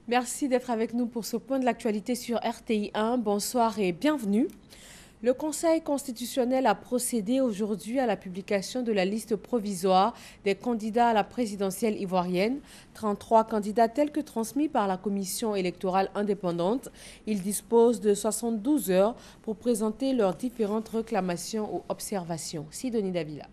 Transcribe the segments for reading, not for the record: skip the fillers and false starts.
Merci d'être avec nous pour ce point de l'actualité sur RTI 1. Bonsoir et bienvenue. Le Conseil constitutionnel a procédé aujourd'hui à la publication de la liste provisoire des candidats à la présidentielle ivoirienne. 33 candidats tels que transmis par la Commission électorale indépendante. Ils disposent de 72 heures pour présenter leurs différentes réclamations ou observations. Sidonie Davila.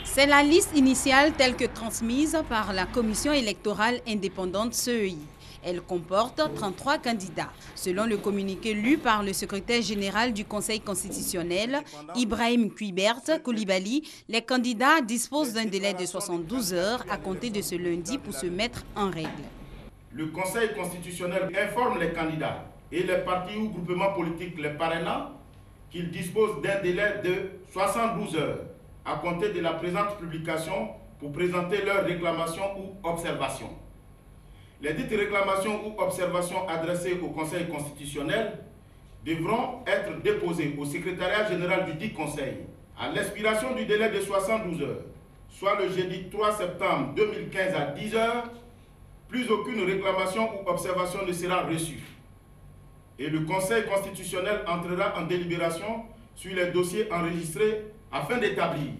C'est la liste initiale telle que transmise par la Commission électorale indépendante CEI. Elle comporte 33 candidats. Selon le communiqué lu par le secrétaire général du Conseil constitutionnel, Ibrahim Kuibert Koulibaly, les candidats disposent d'un délai de 72 heures à compter de ce lundi pour se mettre en règle. Le Conseil constitutionnel informe les candidats et les partis ou groupements politiques les parrainants qu'ils disposent d'un délai de 72 heures à compter de la présente publication pour présenter leurs réclamations ou observations. Les dites réclamations ou observations adressées au Conseil constitutionnel devront être déposées au secrétariat général du dit Conseil à l'expiration du délai de 72 heures, soit le jeudi 3 septembre 2015 à 10 heures, plus aucune réclamation ou observation ne sera reçue. Et le Conseil constitutionnel entrera en délibération sur les dossiers enregistrés afin d'établir,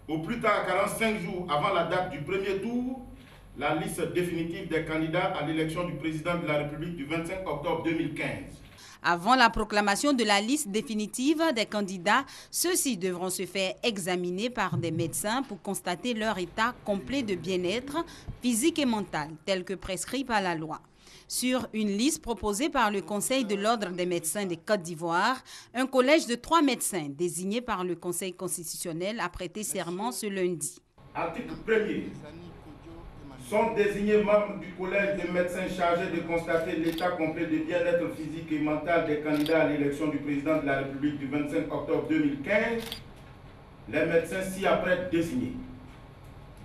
au plus tard 45 jours avant la date du premier tour, la liste définitive des candidats à l'élection du président de la République du 25 octobre 2015. Avant la proclamation de la liste définitive des candidats, ceux-ci devront se faire examiner par des médecins pour constater leur état complet de bien-être physique et mental, tel que prescrit par la loi. Sur une liste proposée par le Conseil de l'Ordre des médecins de Côte d'Ivoire, un collège de 3 médecins désignés par le Conseil constitutionnel a prêté serment ce lundi. Article 1er. Sont désignés membres du collège des médecins chargés de constater l'état complet de bien-être physique et mental des candidats à l'élection du président de la République du 25 octobre 2015, les médecins ci-après désignés.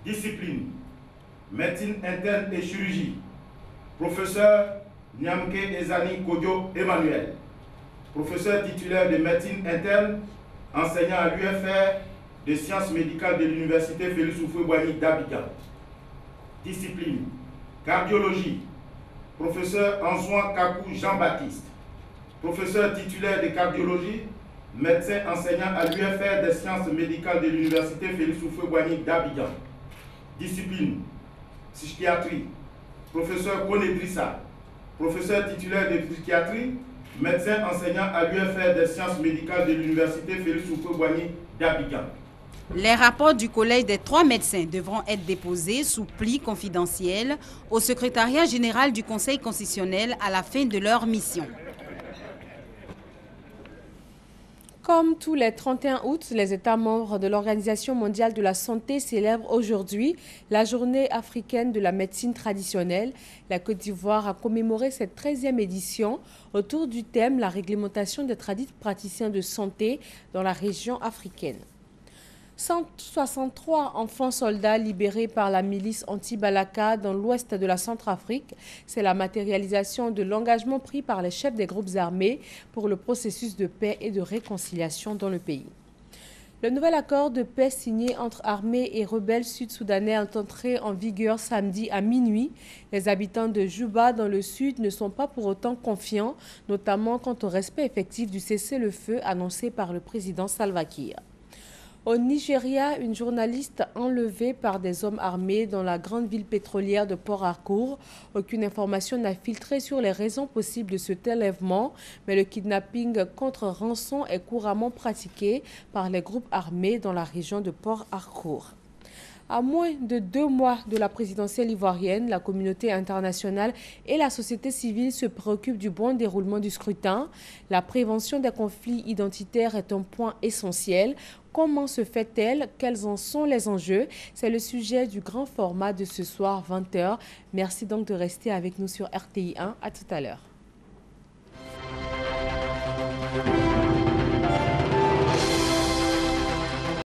Discipline, médecine interne et chirurgie. Professeur Nyamke Ezani Kodjo Emmanuel, professeur titulaire de médecine interne, enseignant à l'UFR des sciences médicales de l'université Félix Houphouët-Boigny d'Abidjan. Discipline, cardiologie, professeur Anzouan Kakou Jean-Baptiste, professeur titulaire de cardiologie, médecin enseignant à l'UFR des sciences médicales de l'université Félix Houphouët-Boigny d'Abidjan. Discipline, psychiatrie, professeur Konedrissa, professeur titulaire de psychiatrie, médecin enseignant à l'UFR des sciences médicales de l'université Félix Houphouët-Boigny d'Abidjan. Les rapports du collège des 3 médecins devront être déposés sous pli confidentiel au secrétariat général du Conseil constitutionnel à la fin de leur mission. Comme tous les 31 août, les États membres de l'Organisation mondiale de la santé célèbrent aujourd'hui la journée africaine de la médecine traditionnelle. La Côte d'Ivoire a commémoré cette 13e édition autour du thème « La réglementation des praticiens de santé dans la région africaine ». 163 enfants soldats libérés par la milice anti-Balaka dans l'ouest de la Centrafrique. C'est la matérialisation de l'engagement pris par les chefs des groupes armés pour le processus de paix et de réconciliation dans le pays. Le nouvel accord de paix signé entre armées et rebelles sud-soudanais est entré en vigueur samedi à minuit. Les habitants de Juba dans le sud ne sont pas pour autant confiants, notamment quant au respect effectif du cessez-le-feu annoncé par le président Salva Kiir. Au Nigeria, une journaliste enlevée par des hommes armés dans la grande ville pétrolière de Port Harcourt. Aucune information n'a filtré sur les raisons possibles de cet enlèvement, mais le kidnapping contre rançon est couramment pratiqué par les groupes armés dans la région de Port Harcourt. À moins de 2 mois de la présidentielle ivoirienne, la communauté internationale et la société civile se préoccupent du bon déroulement du scrutin. La prévention des conflits identitaires est un point essentiel. Comment se fait-elle? Quels en sont les enjeux? C'est le sujet du grand format de ce soir, 20 h. Merci donc de rester avec nous sur RTI 1. À tout à l'heure.